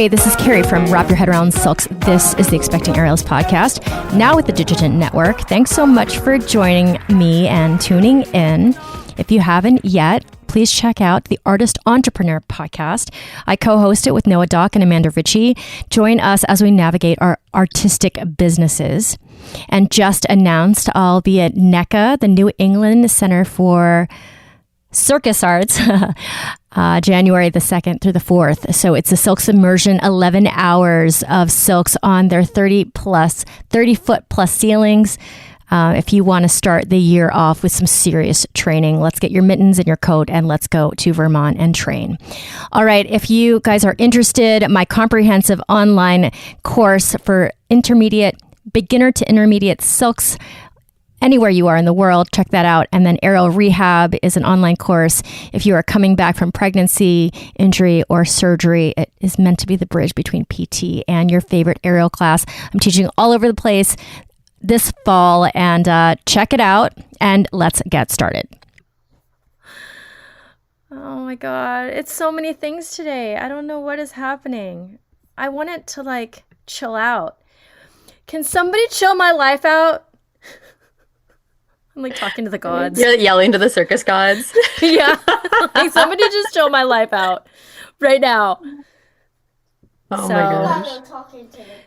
Hey, this is Carrie from Wrap Your Head Around Silks. This is the Expecting Aerials podcast, now with the Digitant Network. Thanks so much for joining me and tuning in. If you haven't yet, please check out the Artist Entrepreneur podcast. I co-host it with Noah Dock and Amanda Ritchie. Join us as we navigate our artistic businesses. And just announced, I'll be at NECA, the New England Center for Circus Arts, January the 2nd through the 4th. So it's a silk submersion, 11 hours of silks on their 30-foot plus ceilings. If you want to start the year off with some serious training, let's get your mittens and your coat and let's go to Vermont and train. All right. If you guys are interested, my comprehensive online course for beginner to intermediate silks, anywhere you are in the world, check that out. And then Aerial Rehab is an online course. If you are coming back from pregnancy, injury, or surgery, it is meant to be the bridge between PT and your favorite aerial class. I'm teaching all over the place this fall, and check it out, and let's get started. Oh my God, it's so many things today. I don't know what is happening. I want it to chill out. Can somebody chill my life out? I'm talking to the gods. You're yelling to the circus gods. Yeah. Somebody just chill my life out right now. Oh my gosh.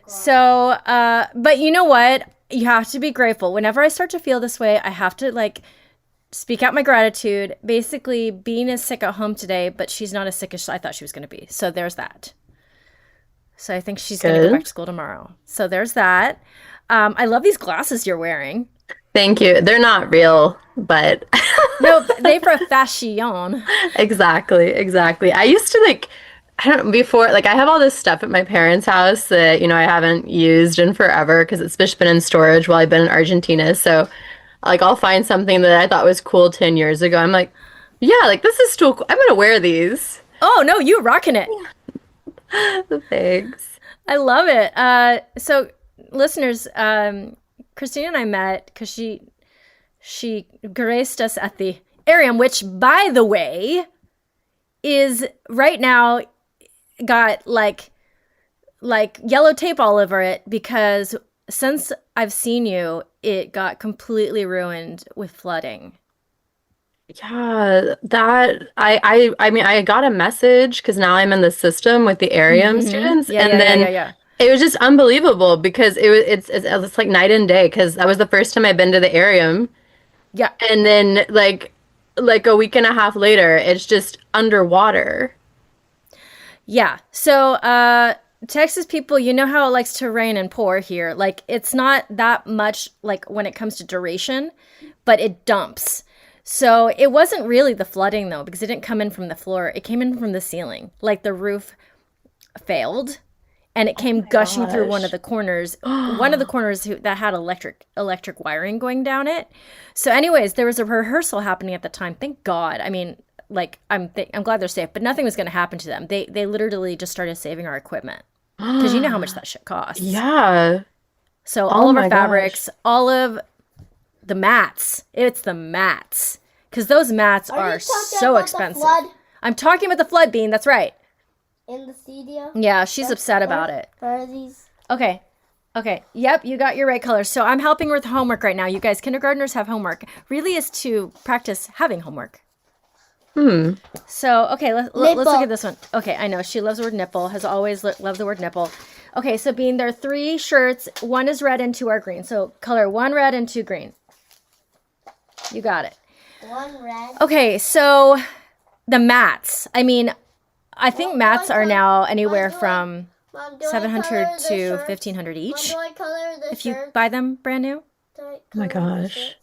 So, but you know what? You have to be grateful. Whenever I start to feel this way, I have to speak out my gratitude. Basically, Bean is sick at home today, but she's not as sick as I thought she was going to be. So there's that. So I think she's going to go back to school tomorrow. So there's that. I love these glasses you're wearing. Thank you. They're not real, but no, they for fashion. Exactly. I used to I don't know, before, I have all this stuff at my parents' house that, I haven't used in forever because it's just been in storage while I've been in Argentina. So I'll find something that I thought was cool 10 years ago. I'm yeah, this is still cool. I'm going to wear these. Oh, no, you're rocking it. Thanks. I love it. So listeners, Christina and I met because she graced us at the Arium, which, by the way, is right now got yellow tape all over it because since I've seen you, it got completely ruined with flooding. Yeah, that I mean I got a message because now I'm in the system with the Arium students, Yeah. It was just unbelievable because it's like night and day because that was the first time I've been to the Arium. Yeah. And then like a week and a half later, it's just underwater. Yeah. So Texas people, you know how it likes to rain and pour here. It's not that much when it comes to duration, but it dumps. So it wasn't really the flooding though, because it didn't come in from the floor. It came in from the ceiling. The roof failed. And it came gushing through one of the corners, that had electric wiring going down it. So anyways, there was a rehearsal happening at the time. Thank God. I mean, I'm glad they're safe, but nothing was going to happen to them. They literally just started saving our equipment because you know how much that shit costs. Yeah. So all of our fabrics, all of the mats, it's the mats. Because those mats are so expensive. I'm talking about the flood, Bean. That's right. In the studio? Yeah, she's upset about it. Where are these? Okay. Yep, you got your right colors. So I'm helping her with homework right now. You guys, kindergartners have homework. Really is to practice having homework. So, okay, let's look at this one. Okay, I know. She loves the word nipple. Has always loved the word nipple. Okay, so Bean, there are 3 shirts. 1 is red and 2 are green. So color 1 red and 2 green. You got it. 1 red. Okay, so the mats. I mean, I think mats are now anywhere from $700 to $1,500 each. If you buy them brand new. Oh my gosh.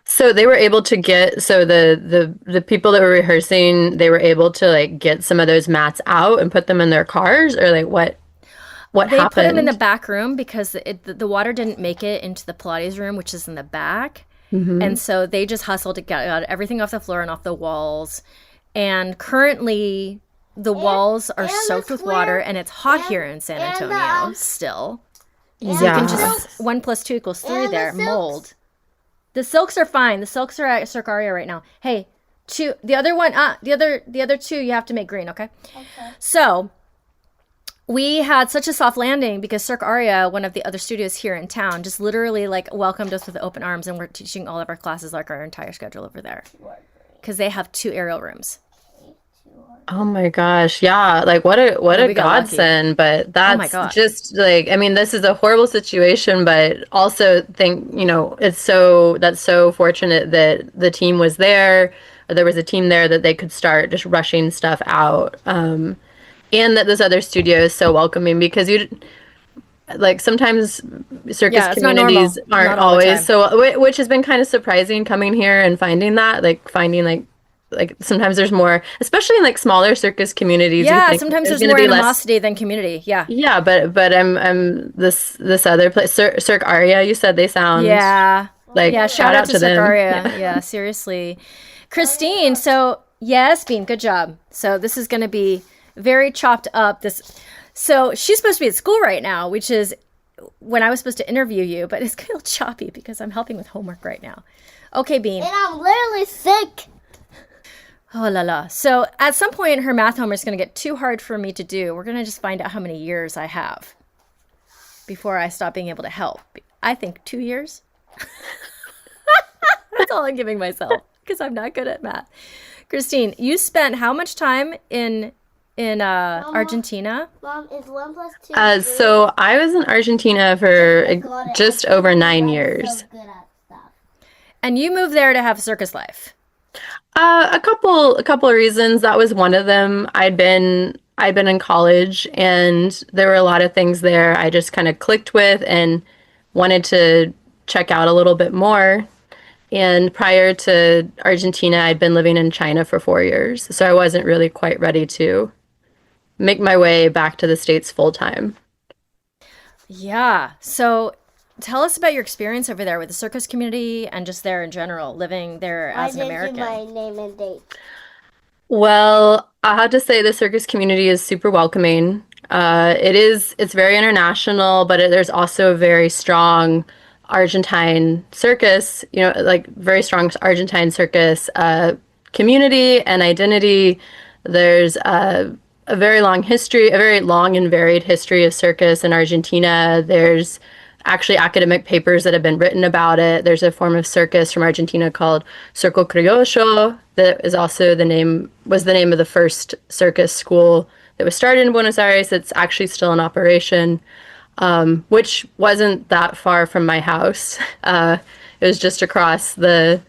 So they were able to get the people that were rehearsing, they were able to get some of those mats out and put them in their cars, or what happened? They put them in the back room because the water didn't make it into the Pilates room, which is in the back. And so they just hustled to get everything off the floor and off the walls. And currently the walls are soaked with water, and it's hot here in San Antonio still. So you can just 1 + 2 = 3 there. Mold. The silks are fine. The silks are at Circaria right now. Hey, two. The other one, the other two, you have to make green. Okay. Okay. So we had such a soft landing because Cirque Aria, one of the other studios here in town, just literally like welcomed us with open arms, and we're teaching all of our classes, like our entire schedule over there, because they have 2 aerial rooms. Oh my gosh. Yeah. Like what a we got lucky. godsend. But my that's God. just like, I mean, this is a horrible situation, but also that's so fortunate that the team was there, or there was a team there that they could start just rushing stuff out. And that this other studio is so welcoming, because sometimes circus Yeah, it's not communities normal. aren't Not all the always time. so, which has been kind of surprising coming here and finding that, like sometimes there's more, especially in like smaller circus communities. You Yeah, think sometimes there's gonna more be less. animosity than community. Yeah. Yeah, but I'm this other place, Cirque Aria. You said they sound Yeah. like Yeah, shout out to them. Circaria. Yeah, seriously. Christine, so yes, Bean, good job. So this is going to be very chopped up. So she's supposed to be at school right now, which is when I was supposed to interview you, but it's a little choppy because I'm helping with homework right now. Okay, Bean. And I'm literally sick. Oh la la. So at some point, her math homework is going to get too hard for me to do. We're going to just find out how many years I have before I stop being able to help. I think 2 years. That's all I'm giving myself because I'm not good at math. Christine, you spent how much time in Argentina? Mom, is 1 plus 2 So I was in Argentina for just over 9 years. so good at stuff. And you moved there to have circus life. A couple of reasons. That was one of them. I'd been in college, and there were a lot of things there I just kind of clicked with and wanted to check out a little bit more. And prior to Argentina, I'd been living in China for 4 years, so I wasn't really quite ready to make my way back to the States full time. Yeah. So tell us about your experience over there with the circus community and just there in general, living there as an American. I didn't give my name and date. Well, I have to say the circus community is super welcoming. It's very international, but there's also a very strong Argentine circus, like very strong Argentine circus community and identity. There's a very long and varied history of circus in Argentina. There's actually academic papers that have been written about it. There's a form of circus from Argentina called Circo Criollo that is also the name of the first circus school that was started in Buenos Aires. It's actually still in operation, which wasn't that far from my house. It was just across the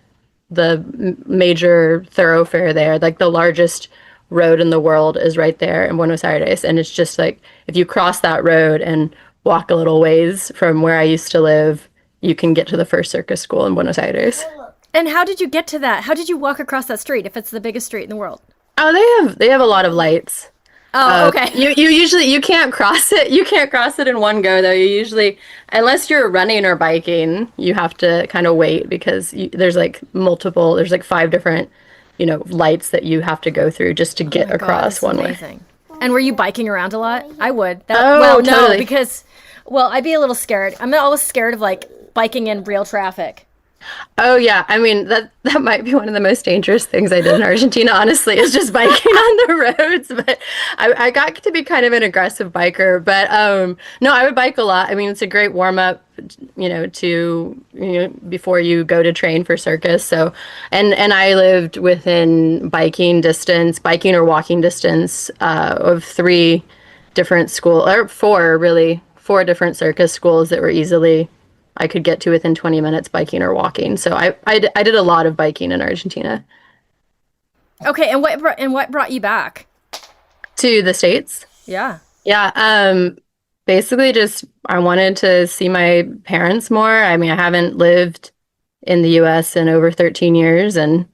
major thoroughfare there, like the largest road in the world is right there in Buenos Aires. And it's just like, if you cross that road and walk a little ways from where I used to live, you can get to the first circus school in Buenos Aires. And how did you get to that? How did you walk across that street if it's the biggest street in the world? Oh, they have a lot of lights. Oh, okay. You can't cross it. You can't cross it in one go, though. You usually, unless you're running or biking, you have to kind of wait because there's like 5 different, lights that you have to go through just to get across one way. And were you biking around a lot? I would. Totally. No, because, I'd be a little scared. I'm always scared of like biking in real traffic. Oh yeah, I mean that might be one of the most dangerous things I did in Argentina, honestly, is just biking on the roads. But I got to be kind of an aggressive biker. But no, I would bike a lot. I mean, it's a great warm up, before you go to train for circus. So, and I lived within biking or walking distance of 3 different four different circus schools that were I could get to within 20 minutes biking or walking. So I did a lot of biking in Argentina. Okay, and what brought you back To the States? Yeah. Yeah, basically just I wanted to see my parents more. I mean, I haven't lived in the US in over 13 years, and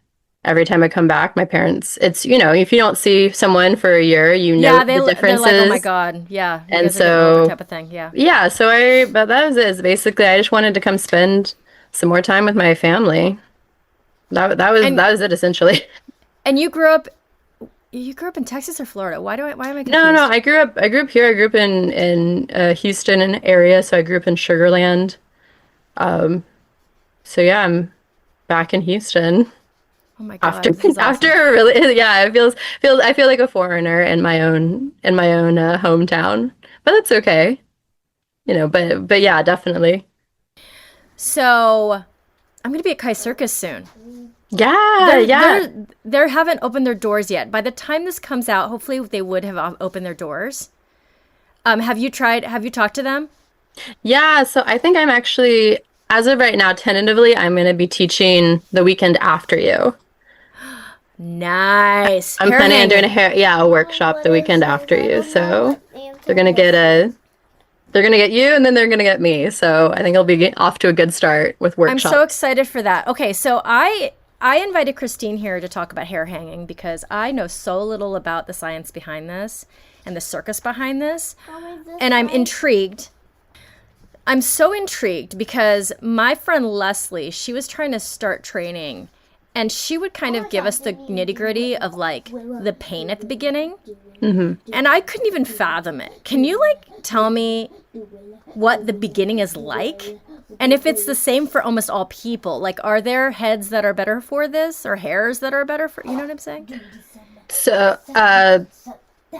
every time I come back, my parents, it's, if you don't see someone for a year, the differences. They're like, oh my God, yeah. You And guys are getting older so, type of thing, yeah. yeah, but that was it. Basically, I just wanted to come spend some more time with my family. That was it essentially. And you grew up in Texas or Florida? Why am I confused? No, I grew up here. I grew up in Houston area, so I grew up in Sugar Land. So yeah, I'm back in Houston. Oh my After God, this is awesome. after a really yeah, it feels I feel like a foreigner in my own hometown, but that's okay, but yeah, definitely. So I'm gonna be at Kai Circus soon. Yeah, They're yeah. they're they haven't opened their doors yet. By the time this comes out, hopefully they would have opened their doors. Have you tried? Have you talked to them? Yeah, so I think I'm actually, as of right now, tentatively, I'm going to be teaching the weekend after you. Nice I'm hair planning on doing hanging. a workshop the weekend after you. So they're answer going to get this is. they're going to get you and then they're going to get me. So I think I'll be off to a good start with I'm so workshops. excited for that. Okay, so I invited Christine here to talk about hair hanging because I know so little about the science behind this and the circus behind this, and I'm intrigued. I'm so intrigued because my friend Leslie, she was trying to start training and she would kind of give us the nitty gritty of like the pain at the beginning. And I couldn't even fathom it. Can you like tell me what the beginning is like? And if it's the same for almost all people, like are there heads that are better for this or hairs that are better for, you know what I'm saying? So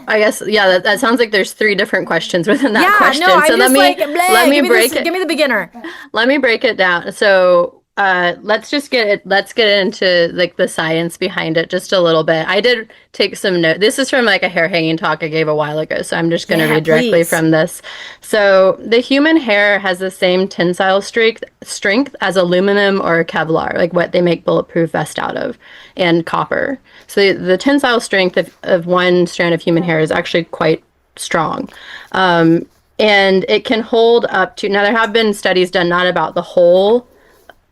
I guess yeah, that sounds like there's three different questions within that Yeah, question. no, I'm So just like, let bleh, me break give me the beginner. let me break it down. So let's get into like the science behind it just a little bit. I did take some note. This is from like a hair hanging talk I gave a while ago, so I'm just going to Yeah, read directly please. from this. So the human hair has the same tensile strength as aluminum or Kevlar, like what they make bulletproof vest out of, and copper. So the tensile strength of one strand of human hair is actually quite strong. And it can hold up to, now there have been studies done not about the whole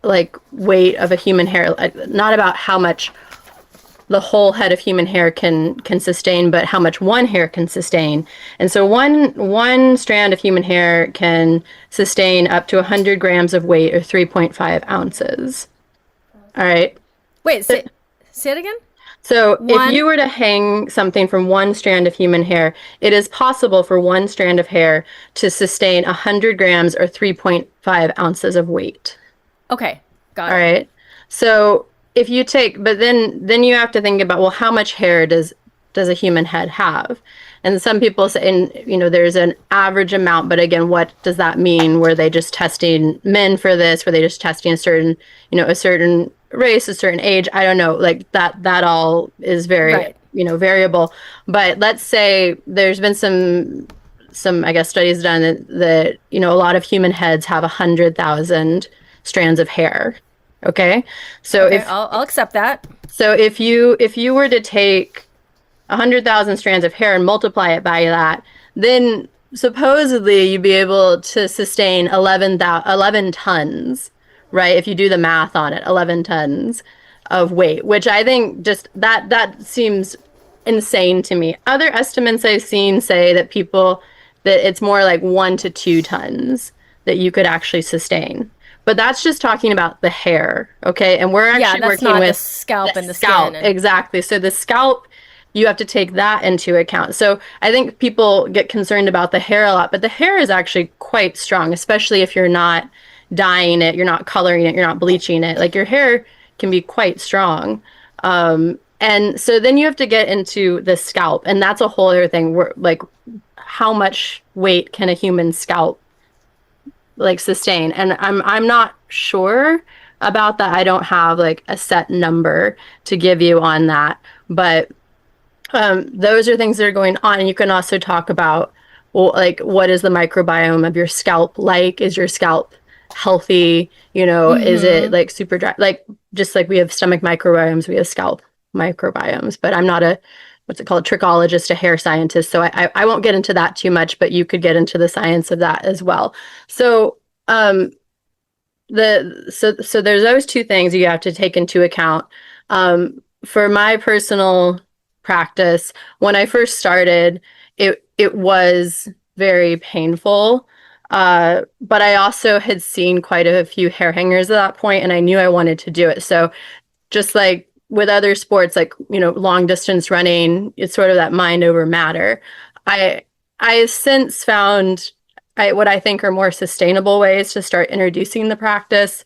like weight of a human hair, like, not about how much the whole head of human hair can sustain, but how much one hair can sustain. And so one strand of human hair can sustain up to 100 grams of weight or 3.5 ounces. All right. Wait, say it again? So if you One. were to hang something from one strand of human hair, it is possible for one strand of hair to sustain 100 grams or 3.5 ounces of weight. Okay, got All it. right. So if you take, but then you have to think about, well, how much hair does a human head have? And some people say, and there's an average amount, but again, what does that mean? Were they just testing men for this? Were they just testing a certain race, a certain age? I don't know. Like that all is very, Right. variable. But let's say there's been some I guess studies done that a lot of human heads have 100,000 strands of hair. Okay. So Okay, I'll accept that. if you were to take 100,000 strands of hair and multiply it by that, then supposedly you'd be able to sustain 11 tons, right? If you do the math on it, 11 tons of weight, which I think just that seems insane to me. Other estimates I've seen say that it's more like 1 to 2 tons that you could actually sustain. But that's just talking about the hair, okay? And we're Yeah, actually that's working not the with scalp and the scalp. skin. And Exactly. So the scalp, you have to take that into account. So I think people get concerned about the hair a lot, but the hair is actually quite strong, especially if you're not dyeing it, you're not coloring it, you're not bleaching it. Like your hair can be quite strong. And so then you have to get into the scalp, and that's a whole other thing. Like, how much weight can a human scalp like sustain? And I'm not sure about that. I don't have like a set number to give you on that, but those are things that are going on. And you can also talk about, well, like, what is the microbiome of your scalp like? Is your scalp healthy? Is it like super dry? Like, just like we have stomach microbiomes, we have scalp microbiomes. But I'm not what's it called, trichologist, a hair scientist. So I won't get into that too much, but you could get into the science of that as well. So so there's those two things you have to take into account. For my personal practice, when I first started, it was very painful. But I also had seen quite a few hair hangers at that point, and I knew I wanted to do it. So just like with other sports, like, long distance running, it's sort of that mind over matter. I have since found what I think are more sustainable ways to start introducing the practice.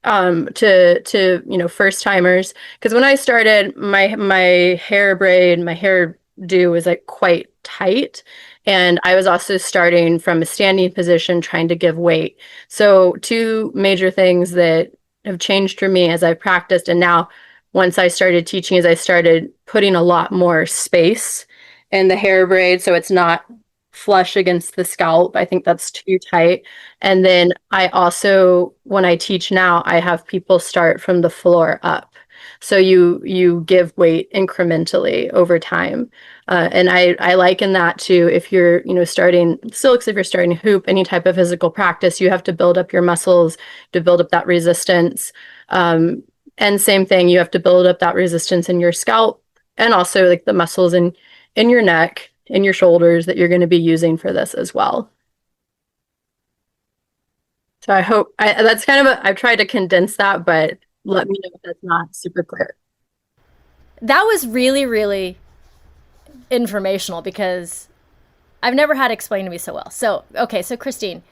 to first timers, because when I started, my hair do was like quite tight, and I was also starting from a standing position trying to give weight. So two major things that have changed for me as I've practiced, and now once I started teaching, is I started putting a lot more space in the hair braid so it's not flush against the scalp. I think that's too tight. And then I also, when I teach now, I have people start from the floor up. So you give weight incrementally over time. And I liken that to if you're, starting silks, if you're starting hoop, any type of physical practice, you have to build up your muscles to build up that resistance. And same thing, you have to build up that resistance in your scalp and also like the muscles in your neck, in your shoulders that you're going to be using for this as well. So I hope that's kind of I've tried to condense that, but let me know if that's not super clear. That was really, really informational because I've never had it explained to me so well. So, okay, so Christine,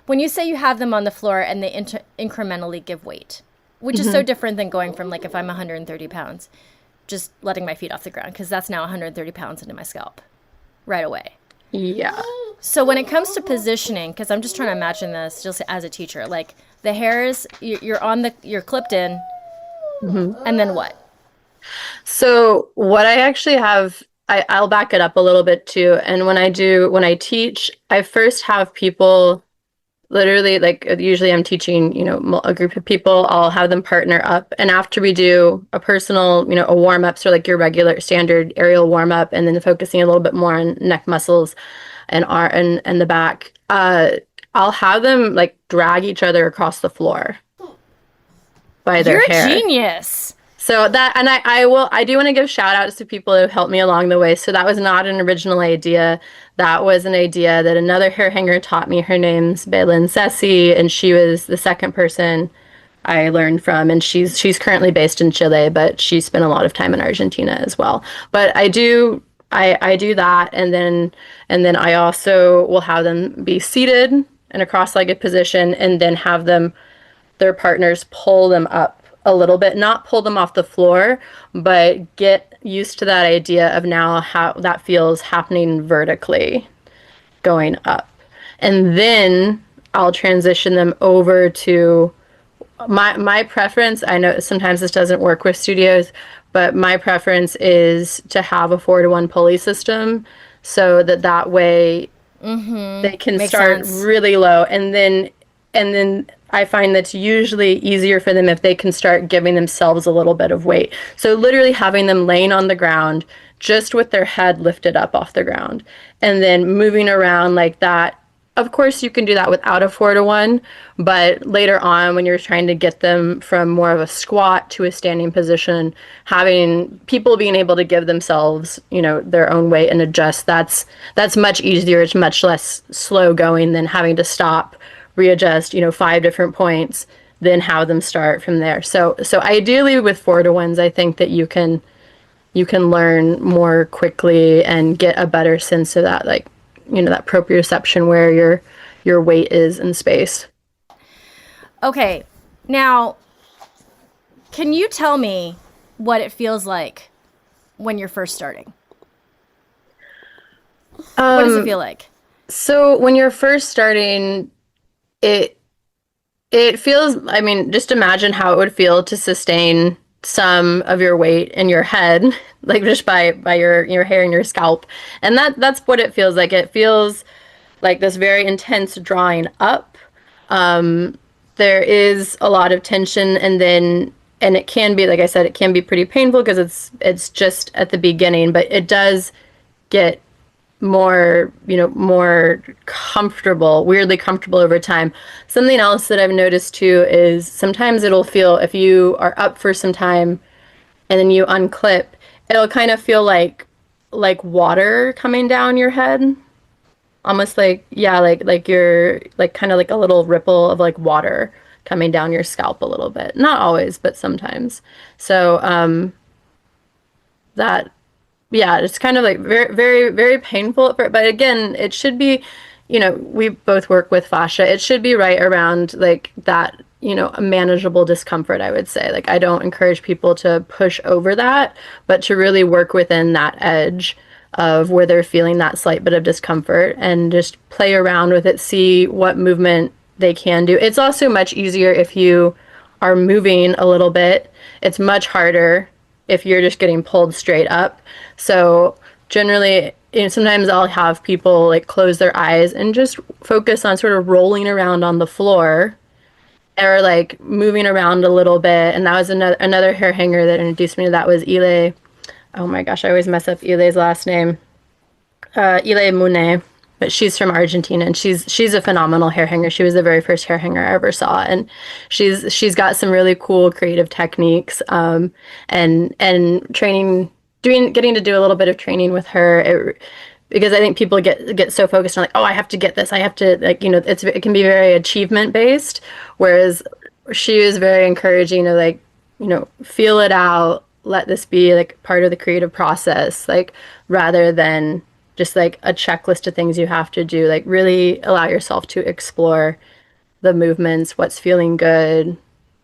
when you say you have them on the floor and they incrementally give weight, which is so different than going from like if I'm 130 pounds, just letting my feet off the ground, because that's now 130 pounds into my scalp right away. Yeah. So when it comes to positioning, because I'm just trying to imagine this just as a teacher, like the hairs, you're clipped in, and then what? So what I actually have, I'll back it up a little bit too. And when I teach, I first have people literally, like usually I'm teaching, a group of people, I'll have them partner up. And after we do a personal, a warm up, so like your regular standard aerial warm up, and then focusing a little bit more on neck muscles and and the back, I'll have them like drag each other across the floor by their hair. You're a genius. So that, and I do want to give shout outs to people who helped me along the way. So that was not an original idea. That was an idea that another hair hanger taught me. Her name's Belén Ceci, and she was the second person I learned from. And she's currently based in Chile, but she spent a lot of time in Argentina as well. But I do that, and then I also will have them be seated in a cross-legged position, and then have their partners pull them up a little bit, not pull them off the floor, but get used to that idea of now how that feels happening vertically, going up. And then I'll transition them over to my preference. I know sometimes this doesn't work with studios, but my preference is to have a 4-to-1 pulley system so that way they can Makes start sense. really low, and then I find that's usually easier for them if they can start giving themselves a little bit of weight. So literally having them laying on the ground just with their head lifted up off the ground, and then moving around like that. Of course, you can do that without a 4-to-1, but later on when you're trying to get them from more of a squat to a standing position, having people being able to give themselves, their own weight and adjust, that's much easier. It's much less slow going than having to stop, readjust, 5 different points, then have them start from there. So ideally with 4-to-1s, I think that you can learn more quickly and get a better sense of that, like, that proprioception where your weight is in space. Okay, now, can you tell me what it feels like when you're first starting? What does it feel like? So when you're first starting, it feels, I mean, just imagine how it would feel to sustain some of your weight in your head, like just by your hair and your scalp. And that's what it feels like. It feels like this very intense drawing up. There is a lot of tension, and it can be, like I said, it can be pretty painful because it's just at the beginning, but it does get more comfortable, weirdly comfortable over time. Something else that I've noticed too is sometimes it'll feel, if you are up for some time and then you unclip, it'll kind of feel like water coming down your head. Almost like, yeah, like you're like kind of like a little ripple of like water coming down your scalp a little bit. Not always, but sometimes. So that, yeah, it's kind of like very, very, very painful. But again, it should be, we both work with fascia. It should be right around like that a manageable discomfort, I would say. Like, I don't encourage people to push over that, but to really work within that edge of where they're feeling that slight bit of discomfort and just play around with it, see what movement they can do. It's also much easier if you are moving a little bit. It's much harder if you're just getting pulled straight up. So generally, sometimes I'll have people like close their eyes and just focus on sort of rolling around on the floor or like moving around a little bit. And that was another hair hanger that introduced me to that was Ile. Oh my gosh, I always mess up Ile's last name. Ile Mune, but she's from Argentina, and she's a phenomenal hair hanger. She was the very first hair hanger I ever saw, and she's got some really cool creative techniques. And training, getting to do a little bit of training with her. Because I think people get so focused on like, oh, I have to get this, I have to, like, it can be very achievement based, whereas she was very encouraging to like, feel it out, let this be like part of the creative process, like rather than just like a checklist of things you have to do. Like, really allow yourself to explore the movements, what's feeling good,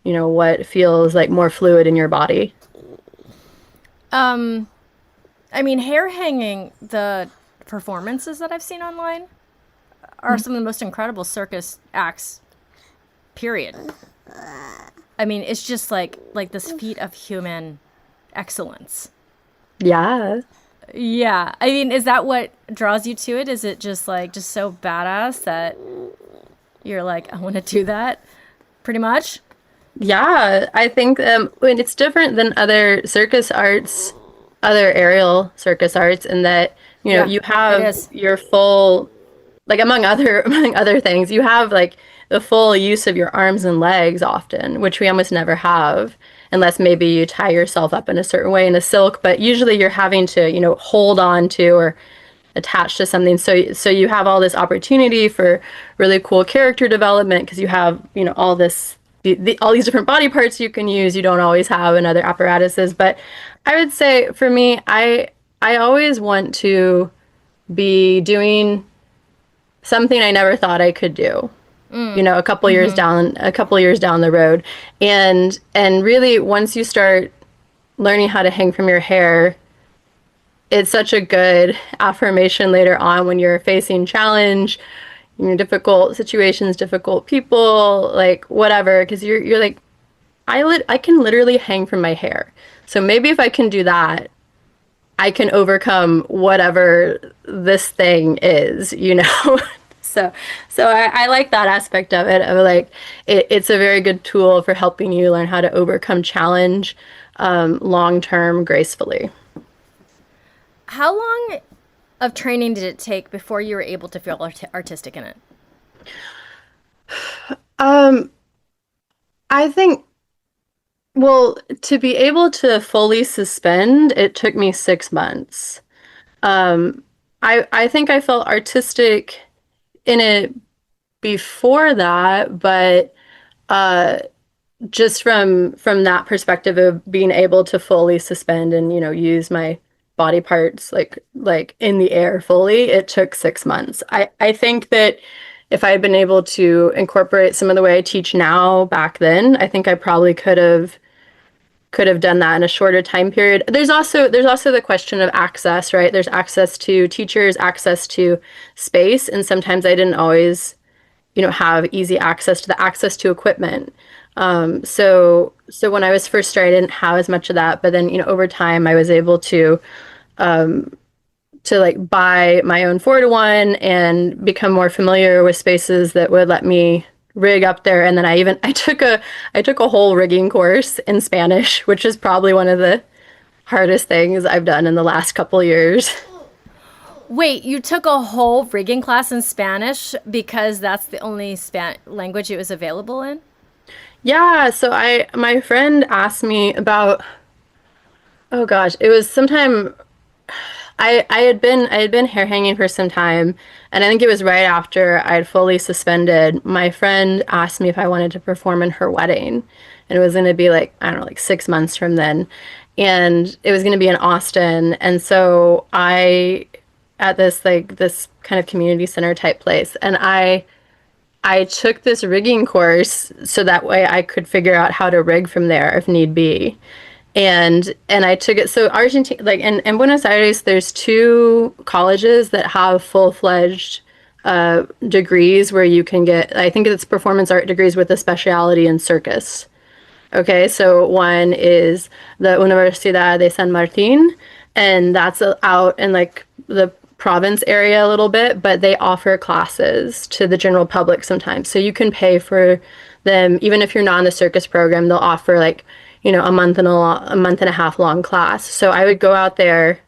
what feels like more fluid in your body. I mean, hair hanging, the performances that I've seen online are some of the most incredible circus acts, period. I mean, it's just like this feat of human excellence. Yeah. Yeah. I mean, is that what draws you to it? Is it just so badass that you're like, I want to do that, pretty much? Yeah, I think when it's different than other circus arts, other aerial circus arts, in that you have your full, like, among other things, you have like the full use of your arms and legs often, which we almost never have unless maybe you tie yourself up in a certain way in a silk. But usually you're having to hold on to or attach to something. So you have all this opportunity for really cool character development because you have all this. All these different body parts you can use, you don't always have in other apparatuses. But I would say for me, I always want to be doing something I never thought I could do. A couple years down the road, and really once you start learning how to hang from your hair, it's such a good affirmation later on when you're facing challenge, difficult situations, difficult people, like whatever, because you're like, I can literally hang from my hair. So maybe if I can do that, I can overcome whatever this thing is, So I like that aspect of it, of like, it's a very good tool for helping you learn how to overcome challenge long-term gracefully. How long of training did it take before you were able to feel artistic in it? I think, well, to be able to fully suspend, it took me 6 months. I think I felt artistic in it before that, but just from that perspective of being able to fully suspend and use my body parts like in the air fully, it took 6 months. I think that if I had been able to incorporate some of the way I teach now back then, I think I probably could have done that in a shorter time period. There's also the question of access, right? There's access to teachers, access to space, and sometimes I didn't always, have easy access to equipment. So when I was first starting, I didn't have as much of that, but then, over time I was able to like buy my own 4-to-1 and become more familiar with spaces that would let me rig up there. And then I took a whole rigging course in Spanish, which is probably one of the hardest things I've done in the last couple years. Wait, you took a whole rigging class in Spanish because that's the only language it was available in? Yeah, so my friend asked me about, oh gosh, it was sometime I had been hair hanging for some time, and I think it was right after I had fully suspended. My friend asked me if I wanted to perform in her wedding, and it was going to be like, I don't know, like 6 months from then, and it was going to be in Austin. And so at this kind of community center type place, and I I took this rigging course so that way I could figure out how to rig from there if need be. And I took it. So Argentina, like in Buenos Aires, there's two colleges that have full-fledged degrees where you can get, I think it's performance art degrees with a specialty in circus. Okay, so one is the Universidad de San Martín, and that's out in like the province area a little bit, but they offer classes to the general public sometimes. So you can pay for them, even if you're not in the circus program, they'll offer like, a month and a half long class. So I would go out there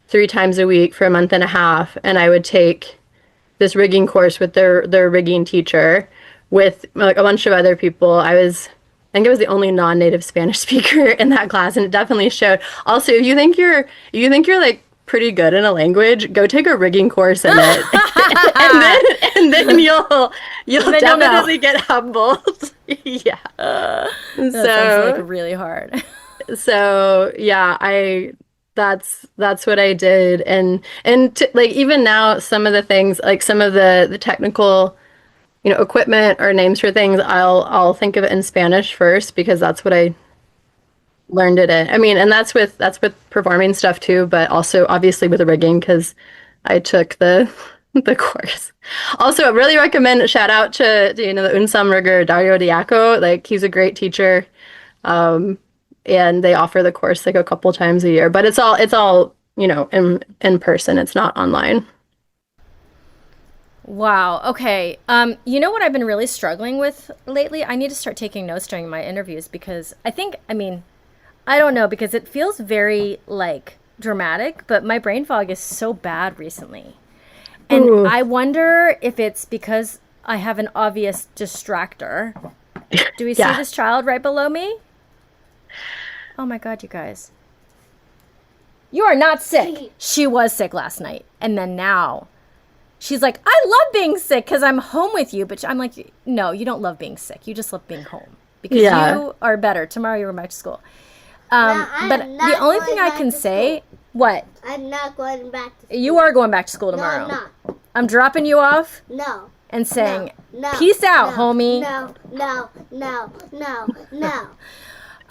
3 times a week for a month and a half, and I would take this rigging course with their rigging teacher with like a bunch of other people. I think I was the only non-native Spanish speaker in that class, and it definitely showed. Also, if you think you're like pretty good in a language, go take a rigging course in it, and then you'll definitely get humbled. Yeah. That sounds like really hard. So yeah, that's what I did, and like even now, some of the things, like some of the technical, equipment or names for things, I'll think of it in Spanish first because that's what I learned it in. I mean, and that's with performing stuff too, but also obviously with the rigging because I took the course. Also, I really recommend, shout out to the UNSAM rigger Dario Diaco. Like he's a great teacher, and they offer the course like a couple times a year. But it's all in person. It's not online. Wow. Okay. You know what I've been really struggling with lately? I need to start taking notes during my interviews because I don't know, because it feels very like dramatic, but my brain fog is so bad recently. And Ooh. I wonder if it's because I have an obvious distractor. Do we see this child right below me? Oh my God, you guys. You are not sick. She was sick last night. And then now she's like, I love being sick because I'm home with you. But I'm like, no, you don't love being sick. You just love being home because you are better. Tomorrow you're back to school. But the only thing I can say, what? I'm not going back to school. You are going back to school tomorrow. No, I'm not. I'm dropping you off. No. And saying, no, peace out, homie. No.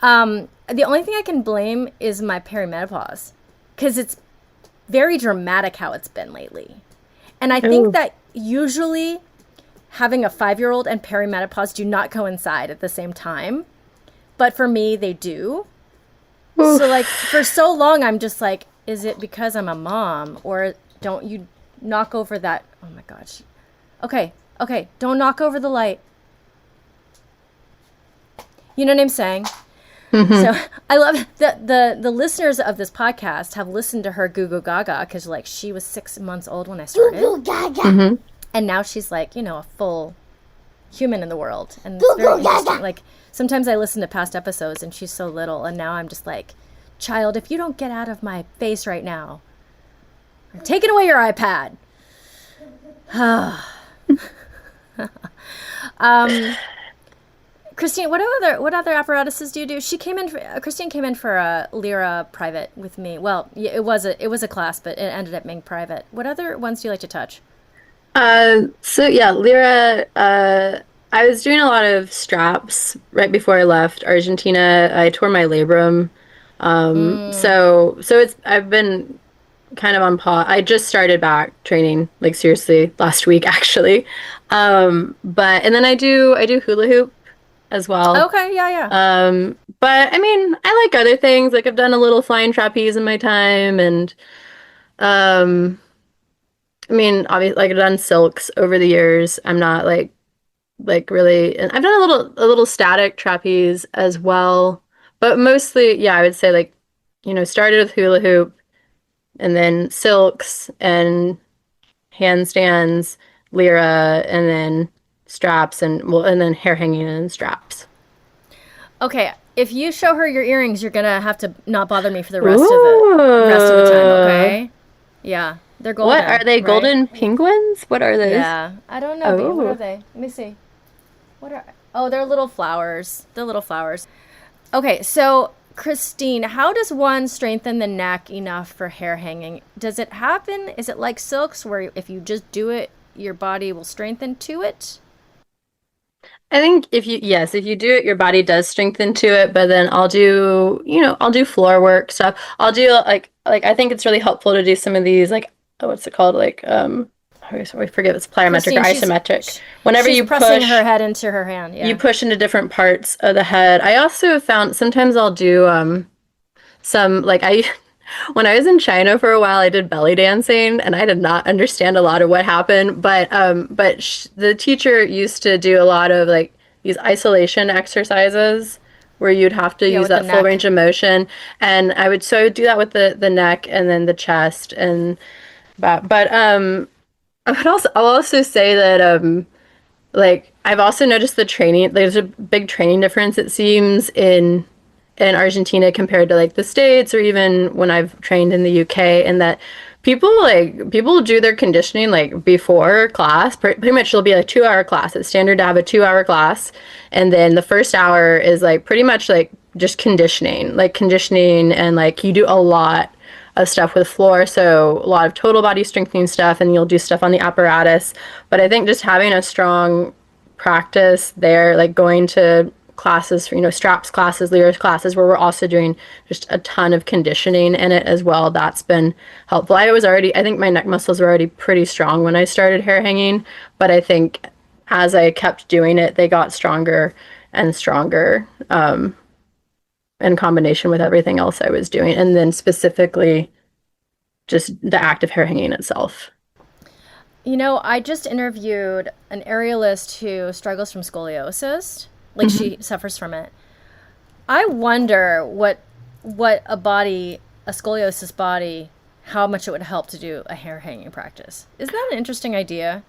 The only thing I can blame is my perimenopause because it's very dramatic how it's been lately. And I think that usually having a 5-year-old and perimenopause do not coincide at the same time. But for me, they do. Oof. So like for so long, I'm just like, is it because I'm a mom or don't you knock over that? Oh my gosh. Okay. Don't knock over the light. You know what I'm saying? Mm-hmm. So I love that the listeners of this podcast have listened to her goo goo gaga because like she was 6 months old when I started. Goo goo gaga. Mm-hmm. And now she's like, a full human in the world. And it's very interesting. Like sometimes I listen to past episodes and she's so little and now I'm just like, child, if you don't get out of my face right now, I'm taking away your iPad. Christine, what other apparatuses do you do? Christine came in for a Lyra private with me. Well, it was a class, but it ended up being private. What other ones do you like to touch? Lyra, I was doing a lot of straps right before I left Argentina. I tore my labrum. So I've been kind of on pause. I just started back training, like seriously, last week actually. And then I do hula hoop as well. Okay, yeah. But I mean, I like other things. Like I've done a little flying trapeze in my time, and I mean, obviously, like I've done silks over the years. I'm not like really, and I've done a little static trapeze as well. But mostly, I would say like, started with hula hoop, and then silks and handstands, lyra, and then straps and then hair hanging and straps. Okay, if you show her your earrings, you're gonna have to not bother me for the rest of the time. Okay? Yeah, they're golden. What are they? Right? Golden penguins? What are those? Yeah, I don't know. Babe. What are they? Let me see. They're little flowers. Okay, so Christine, how does one strengthen the neck enough for hair hanging? Does it happen? Is it like silks where if you just do it, your body will strengthen to it? I think if you do it, your body does strengthen to it, but then I'll do floor work stuff. I'll do I think it's really helpful to do some of these like, oh, what's it called? I forget if it's plyometric or Christine, isometric. Whenever she's you pressing push, her head into her hand. you Yeah. push into different parts of the head. I also have found sometimes I'll do some like I when I was in China for a while, I did belly dancing, and I did not understand a lot of what happened. But the teacher used to do a lot of like these isolation exercises where you'd have to Yeah, use with the that full neck. range of motion, and I would do that with the neck and then the chest and but I'll also say that like I've also noticed the training. There's a big training difference it seems in Argentina compared to like the States or even when I've trained in the UK, and that people do their conditioning like before class. Pretty much it'll be a 2 hour class. It's standard to have a 2 hour class, and then the first hour is like pretty much like just conditioning, and like you do a lot of stuff with floor, so a lot of total body strengthening stuff, and you'll do stuff on the apparatus. But I think just having a strong practice there, like going to classes for, straps classes, lyrics classes, where we're also doing just a ton of conditioning in it as well. That's been helpful. I think my neck muscles were already pretty strong when I started hair hanging, but I think as I kept doing it, they got stronger and stronger in combination with everything else I was doing. And then specifically just the act of hair hanging itself. I just interviewed an aerialist who struggles from scoliosis, like she suffers from it. I wonder what a scoliosis body, how much it would help to do a hair hanging practice. Is that an interesting idea?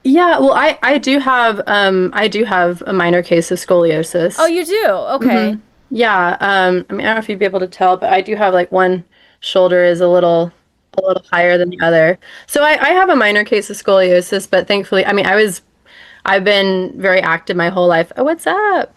Yeah, well, I do have a minor case of scoliosis. Oh, you do? Okay. Yeah, I mean, I don't know if you'd be able to tell, but I do have like one shoulder is a little higher than the other. So I have a minor case of scoliosis, but thankfully, I mean, I've been very active my whole life. Oh, what's up?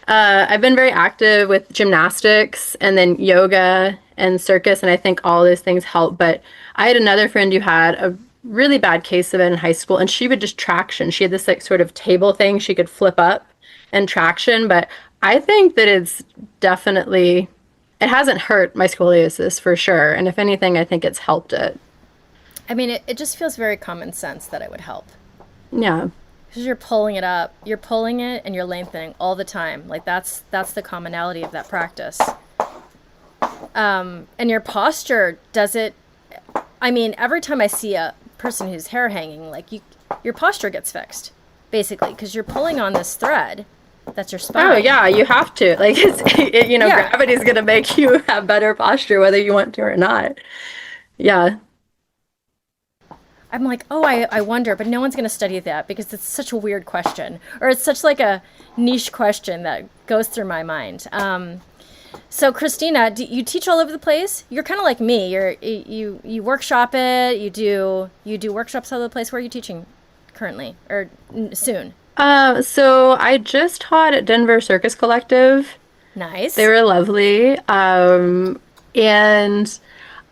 I've been very active with gymnastics and then yoga and circus, and I think all those things help. But I had another friend who had a really bad case of it in high school, and she would just traction. She had this like sort of table thing she could flip up and traction. But I think that it hasn't hurt my scoliosis for sure. And if anything, I think it's helped it. I mean, it just feels very common sense that it would help. Yeah. Because you're pulling it up, you're pulling it, and you're lengthening all the time. Like that's the commonality of that practice. And your posture does it. I mean, every time I see a person who's hair hanging, like your posture gets fixed, basically, because you're pulling on this thread. That's your spine. Oh yeah, you have to. Like Yeah. gravity's gonna make you have better posture whether you want to or not. Yeah. I'm like, oh, I wonder, but no one's going to study that because it's such a weird question, or it's such like a niche question that goes through my mind. So Christina, you teach all over the place? You're kind of like me. You workshop it. You do workshops all over the place. Where are you teaching currently or soon? So I just taught at Denver Circus Collective. Nice. They were lovely. And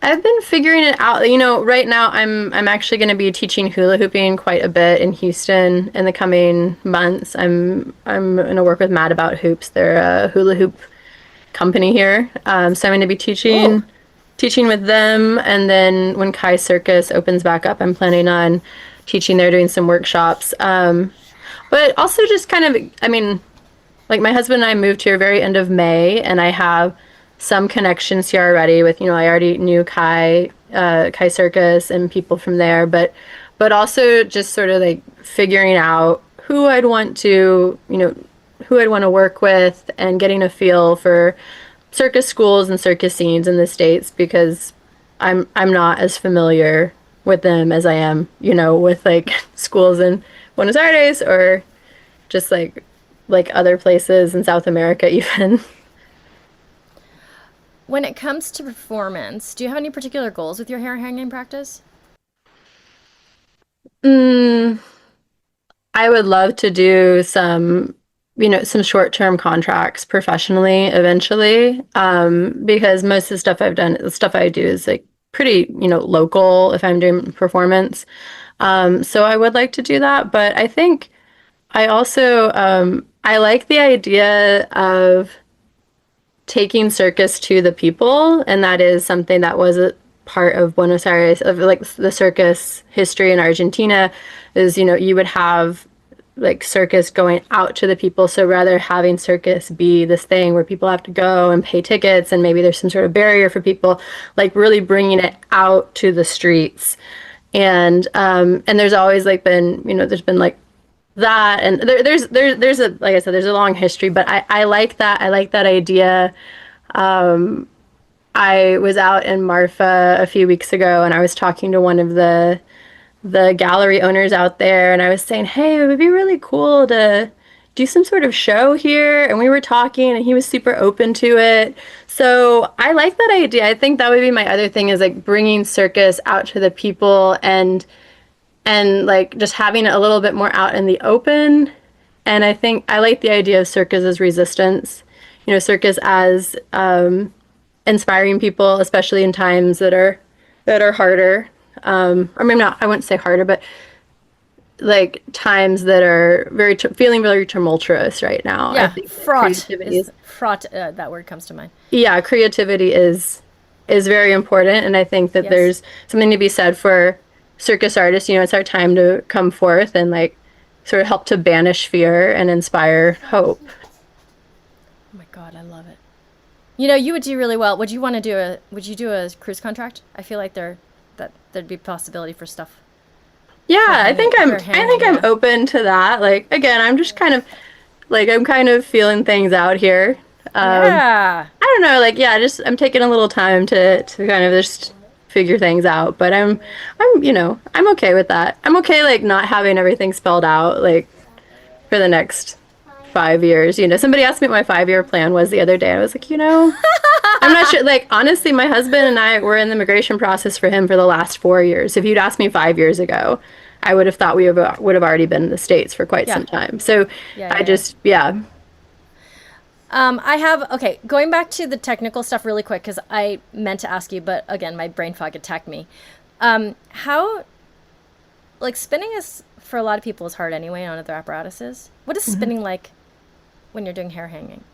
I've been figuring it out. Right now I'm actually going to be teaching hula hooping quite a bit in Houston in the coming months. I'm going to work with Mad About Hoops. They're a hula hoop company here. So I'm going to be Oh, teaching with them, and then when Kai Circus opens back up, I'm planning on teaching there, doing some workshops. But also just kind of, I mean, like my husband and I moved here very end of May, and I have some connections here already with, I already knew Kai Circus and people from there, but also just sort of like figuring out who I'd want to work with, and getting a feel for circus schools and circus scenes in the States, because I'm not as familiar with them as I am, with like schools in Buenos Aires or just like other places in South America even. when it comes to performance, do you have any particular goals with your hair hanging practice? Mm, I would love to do some short-term contracts professionally eventually, because most of the stuff I do is like pretty, local if I'm doing performance. So I would like to do that, but I think I also I like the idea of taking circus to the people, and that is something that was a part of Buenos Aires, of like the circus history in Argentina, is you would have like circus going out to the people. So rather having circus be this thing where people have to go and pay tickets and maybe there's some sort of barrier for people, like really bringing it out to the streets. And there's always like been, there's been like that, and there's a, like I said, there's a long history, but I like that. I like that idea. I was out in Marfa a few weeks ago and I was talking to one of the gallery owners out there, and I was saying, hey, it would be really cool to do some sort of show here. And we were talking and he was super open to it. So I like that idea. I think that would be my other thing, is like bringing circus out to the people and like just having it a little bit more out in the open. And I think I like the idea of circus as resistance, circus as inspiring people, especially in times that are harder. Or maybe not, I wouldn't say harder, but like times that are feeling very tumultuous right now. Yeah, I think fraught. Fraught, that word comes to mind. Yeah, creativity is very important, and I think that there's something to be said for circus artists. It's our time to come forth and like sort of help to banish fear and inspire hope. Oh my God, I love it. You would do really well. Would you do a cruise contract? I feel like there'd be possibility for stuff. Yeah, I think I'm open to that. Like, again, I'm just kind of feeling things out here. Yeah. I don't know, like, yeah, I'm taking a little time to kind of just figure things out, but I'm okay with that. I'm okay, like, not having everything spelled out, like, for the next 5 years. Somebody asked me what my 5-year plan was the other day. I was like, I'm not sure. Like, honestly, my husband and I were in the immigration process for him for the last 4 years. If you'd asked me 5 years ago, I would have thought we would have already been in the States for quite some time. So okay, going back to the technical stuff really quick, because I meant to ask you, but again, my brain fog attacked me. How, like, spinning is, for a lot of people, is hard anyway on other apparatuses. What is spinning like when you're doing hair hanging?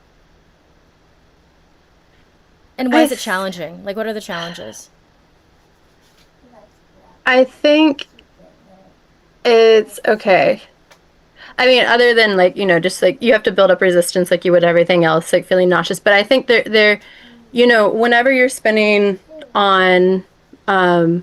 And why is it challenging? Like, what are the challenges? I think it's okay. I mean, other than like, just like you have to build up resistance like you would everything else, like feeling nauseous. But I think they're whenever you're spinning on a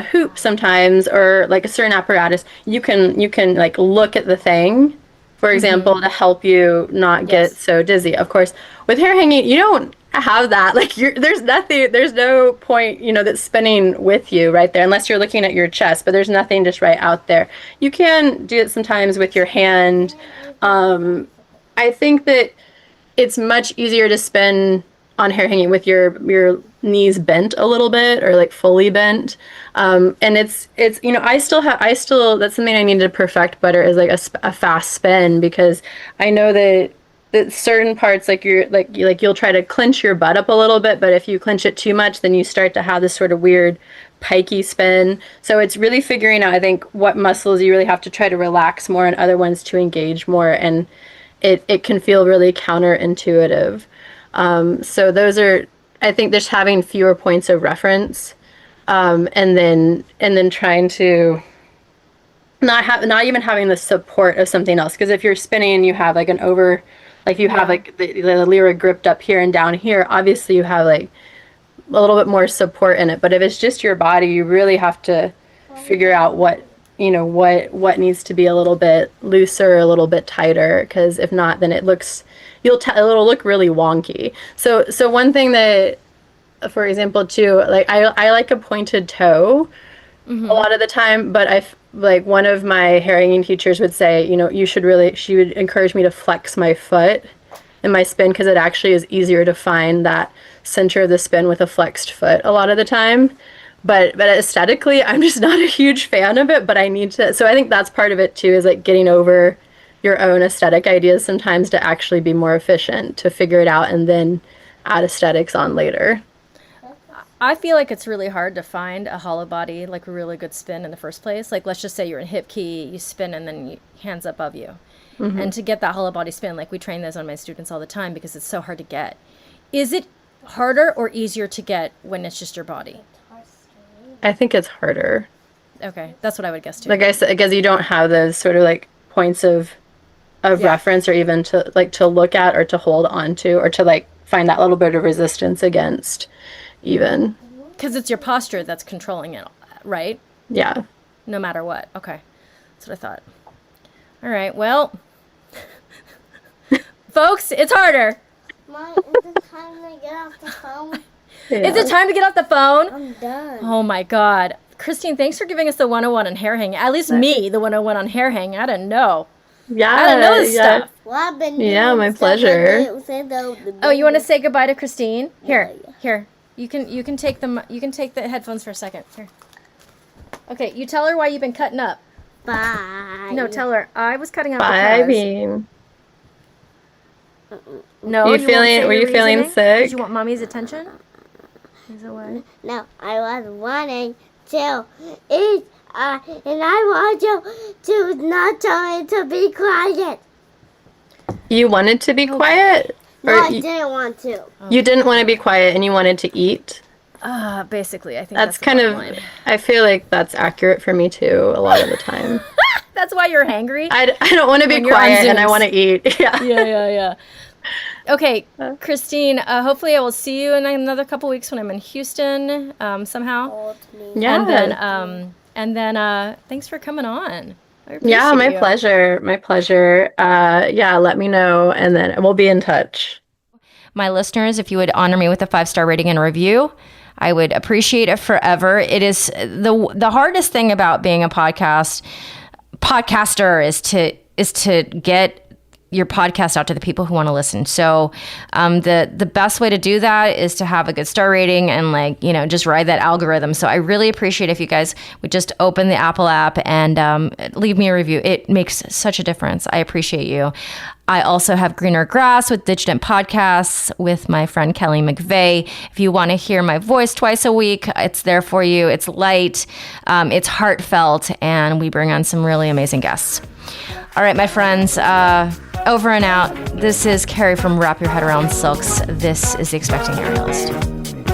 hoop sometimes, or like a certain apparatus, you can like look at the thing, for example, to help you not get so dizzy. Of course, with hair hanging, you don't have that. Like, there's no point, that's spinning with you right there, unless you're looking at your chest, but there's nothing just right out there. You can do it sometimes with your hand. I think that it's much easier to spin on hair hanging with your knees bent a little bit, or like fully bent. And it's I still that's something I need to perfect better, is like a fast spin, because I know that certain parts, like you'll try to clench your butt up a little bit, but if you clench it too much, then you start to have this sort of weird pikey spin. So it's really figuring out, I think, what muscles you really have to try to relax more and other ones to engage more, and it can feel really counterintuitive. So those are, I think, just having fewer points of reference, and then trying to not even having the support of something else. Because if you're spinning, you have like you have like the lyra gripped up here and down here, obviously you have like a little bit more support in it. But if it's just your body, you really have to figure out what needs to be a little bit looser, a little bit tighter, because if not, then it'll look really wonky. So one thing that, for example, too, like I like a pointed toe a lot of the time, but like one of my hair hanging teachers would say, she would encourage me to flex my foot in my spin, because it actually is easier to find that center of the spin with a flexed foot a lot of the time. But aesthetically, I'm just not a huge fan of it, but I need to. So I think that's part of it too, is like getting over your own aesthetic ideas sometimes to actually be more efficient, to figure it out and then add aesthetics on later. I feel like it's really hard to find a hollow body, like a really good spin in the first place. Like, let's just say you're in hip key, you spin, and then hands above you. Mm-hmm. And to get that hollow body spin, like we train those on my students all the time because it's so hard to get. Is it harder or easier to get when it's just your body? I think it's harder. Okay, that's what I would guess too. Like I said, because you don't have those sort of like points of reference, or even to look at, or to hold on to, or to like find that little bit of resistance against, even. Because it's your posture that's controlling it, right? Yeah. No matter what. Okay, that's what I thought. All right, well, folks, it's harder. Mom, is it time to get off the phone? Yeah. Is it time to get off the phone? I'm done. Oh my God. Christine, thanks for giving us the 101 on hair hanging. At least me, the 101 on hair hanging. I didn't know. Yeah. I didn't know this stuff. Well, I've been my pleasure. Oh, you want to say goodbye to Christine? Here. You can take the headphones for a second. Here. Okay, you tell her why you've been cutting up. Bye. No, tell her I was cutting up. Bye, because... Bean. No, were you feeling sick? Did you want mommy's attention? Is it what? No, I was wanting to eat, and I want you to not tell me to be quiet. You wanted to be quiet? No, I didn't want to. You didn't want to be quiet and you wanted to eat? Basically, I think that's kind of, line. I feel like that's accurate for me too, a lot of the time. That's why you're hangry? I don't want to be quiet and I want to eat. Yeah. Okay, Christine, hopefully I will see you in another couple weeks when I'm in Houston, somehow. Yeah. And then thanks for coming on. Yeah, my pleasure. My pleasure. Yeah, let me know and then we'll be in touch. My listeners, if you would honor me with a 5-star rating and review, I would appreciate it forever. It is the hardest thing about being a podcaster is to get your podcast out to the people who want to listen. So the best way to do that is to have a good star rating and just ride that algorithm. So I really appreciate if you guys would just open the Apple app and leave me a review. It makes such a difference. I appreciate you. I also have Greener Grass with Digitant Podcasts with my friend Kelly McVeigh. If you want to hear my voice twice a week, it's there for you. It's light, it's heartfelt, and we bring on some really amazing guests. All right, my friends, over and out. This is Carrie from Wrap Your Head Around Silks. This is The Expecting Aerialist.